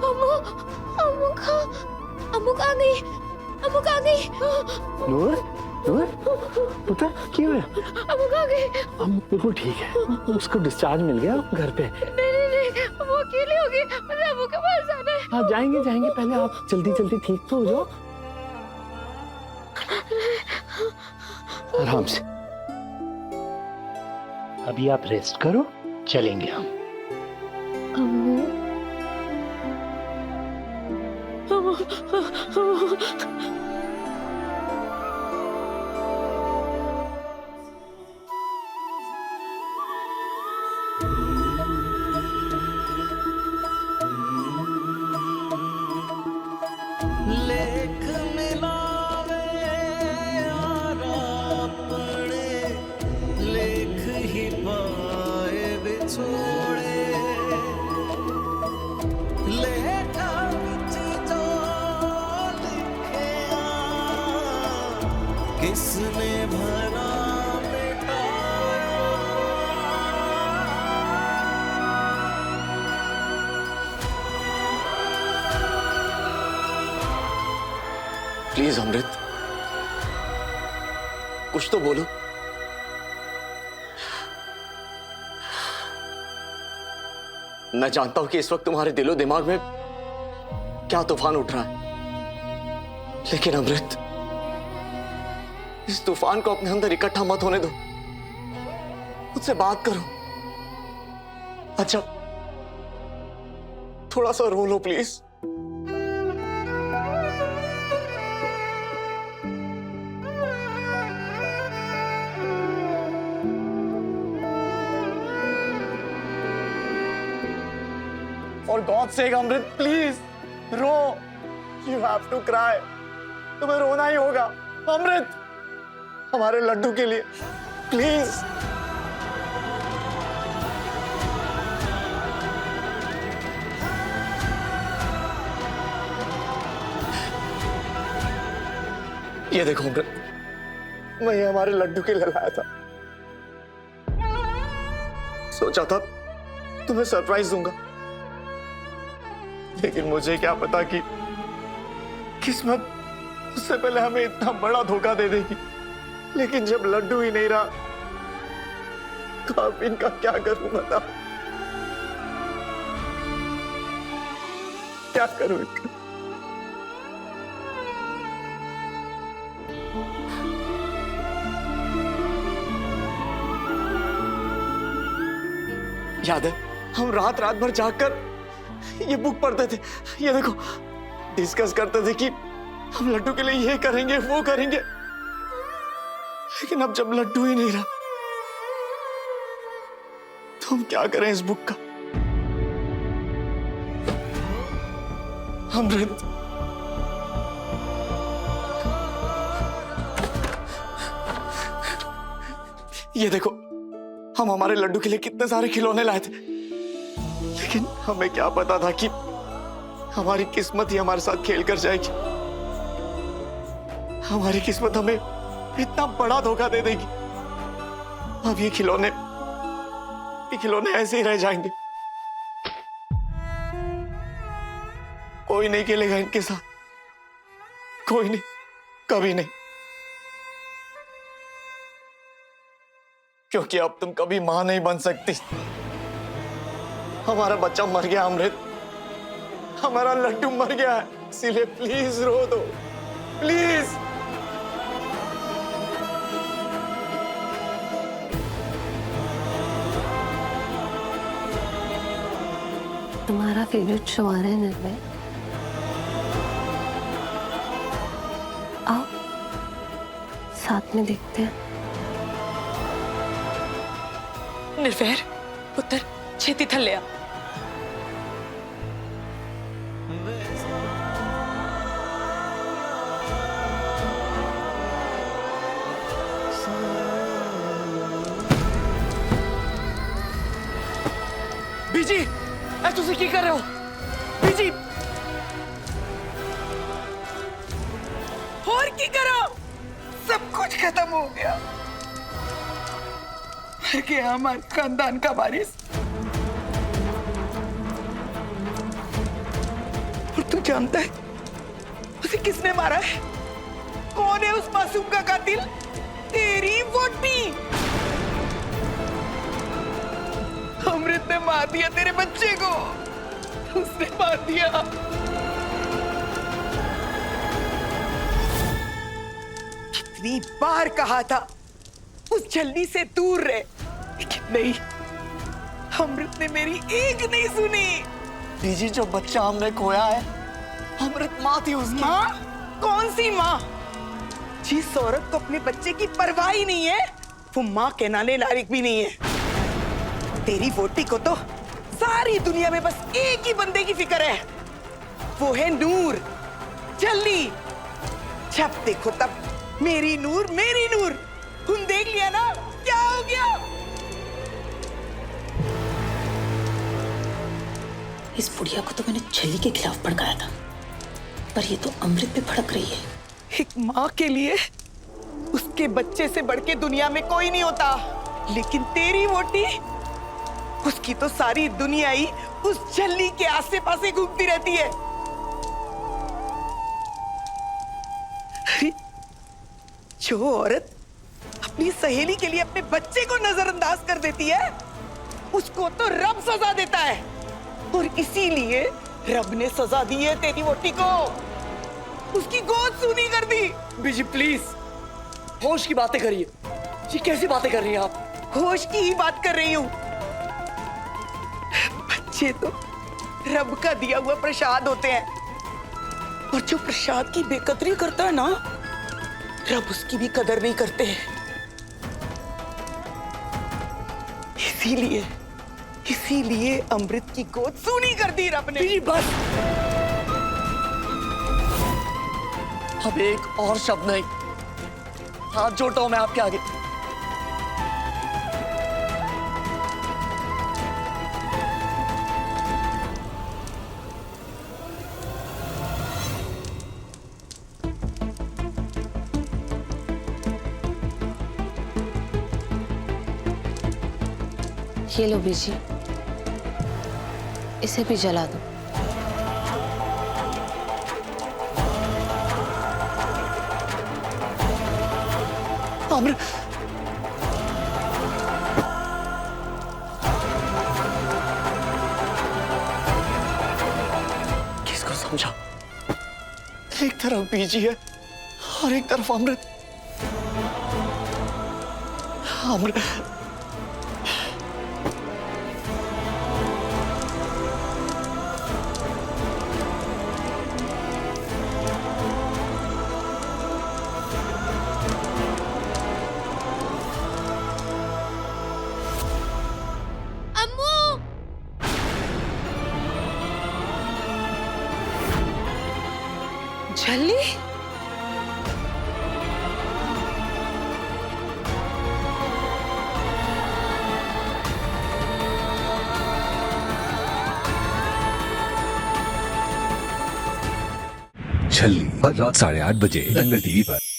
अम्मू, अम्मू कहाँ गई? अम्मू कहाँ गई? नूर, नूर, पुत्र क्यों है? अम्मू कहाँ गई? हम बिल्कुल ठीक है, उसको डिस्चार्ज मिल गया घर पे। नहीं, वो अकेली होगी, मुझे अम्मू के पास जाना है। हाँ जाएंगे जाएंगे, पहले आप जल्दी जल्दी ठीक तो हो जाओ। आराम से। अभी आप रेस्ट करो, चलेंगे हम। अम्मू, लेख मिलावे यारा पड़े, लेख ही पाए बिछोड़े, लेखा विच जो लिखे किसने भला प्लीज अमृत, कुछ तो बोलो। मैं जानता हूं कि इस वक्त तुम्हारे दिलो दिमाग में क्या तूफान उठ रहा है, लेकिन अमृत, इस तूफान को अपने अंदर इकट्ठा मत होने दो। मुझसे बात करो। अच्छा, थोड़ा सा रो लो please. For God's sake, Amrit, please रो। You have to cry. तुम्हें रोना ही होगा अमृत, हमारे लड्डू के लिए, प्लीज। ये देखो अमृत, मैं ये हमारे लड्डू के लिए लाया था। सोचा था तुम्हें सरप्राइज दूंगा, लेकिन मुझे क्या पता कि किस्मत उससे पहले हमें इतना बड़ा धोखा दे देगी। लेकिन जब लड्डू ही नहीं रहा तो अब इनका क्या करूं, बताओ क्या करूं इनका? याद है हम रात रात भर जागकर ये बुक पढ़ते थे, ये देखो, डिस्कस करते थे कि हम लड्डू के लिए ये करेंगे वो करेंगे। लेकिन अब जब लड्डू ही नहीं रहा तो हम क्या करें इस बुक का? अमृत, ये देखो, हम हमारे लड्डू के लिए कितने सारे खिलौने लाए थे, लेकिन हमें क्या पता था कि हमारी किस्मत ही हमारे साथ खेल कर जाएगी। हमारी किस्मत हमें इतना बड़ा धोखा दे देगी। अब ये खिलौने ऐसे ही रह जाएंगे। कोई नहीं खेलेगा इनके साथ, कोई नहीं, कभी नहीं, क्योंकि अब तुम कभी मां नहीं बन सकती। हमारा बच्चा मर गया अमृत, हमारा लड्डू मर गया है, इसीलिए प्लीज रो दो, प्लीज। तुम्हारा फेवरेट शो आ रहा है निर्भय, आओ साथ में देखते हैं। निर्भय पुत्र, छेती थल्ले आ। बीजी, ऐ तुसी की कर रहे हो? बीजी, और की करो? सब कुछ खत्म हो गया, मर गया हमारे खानदान का वारिस। जानता है उसे किसने मारा है? कौन है उस मासूम का कातिल? तेरी वोटी। अमृत ने मार दिया तेरे बच्चे को, उसने मार दिया। कितनी बार कहा था उस छलनी से दूर रहे, लेकिन नहीं, अमृत ने मेरी एक नहीं सुनी। बीजी, जो बच्चा हमने खोया है, अमृत माँ थी उसकी। माँ? कौन सी माँ? जिस औरत को अपने बच्चे की परवाह ही नहीं है, वो माँ कहलाने लायक भी नहीं है। तेरी वोटी को तो सारी दुनिया में बस एक ही बंदे की फिक्र है, वो है नूर। जल्दी, जब देखो तब मेरी नूर, मेरी नूर। तुम देख लिया ना क्या हो गया? इस बुढ़िया को तो मैंने छली के खिलाफ भड़काया था, पर ये तो अमृत पे भड़क रही है। एक माँ के लिए उसके बच्चे से बढ़ के दुनिया में कोई नहीं होता, लेकिन तेरी वोटी, उसकी तो सारी दुनिया ही उस छली के आसे पासे घूमती रहती है। अरे, जो औरत अपनी सहेली के लिए अपने बच्चे को नजरअंदाज कर देती है, उसको तो रब सजा देता है, और इसीलिए रब ने सजा दी है तेरी वोटी को। उसकी गोद सूनी कर दी। बीजी प्लीज होश की बातें करिए। ये कैसी बातें कर रही हैं आप? होश की ही बात कर रही हूँ। बच्चे तो रब का दिया हुआ प्रसाद होते हैं, और जो प्रसाद की बेकदरी करता है ना, रब उसकी भी कदर नहीं करते हैं। इसीलिए अमृत की गोद सूनी कर दी रब ने। बीजी बस, अब एक और शब्द नहीं। हाथ जोड़ता हूं मैं आपके आगे। ये लो बीजी, इसे भी जला दो। अमृत, किसको समझा? एक तरफ बीजी है और एक तरफ अमृत। अमृत, छली? छल्ली हर रात 8:30 बजे दंगल टीवी पर।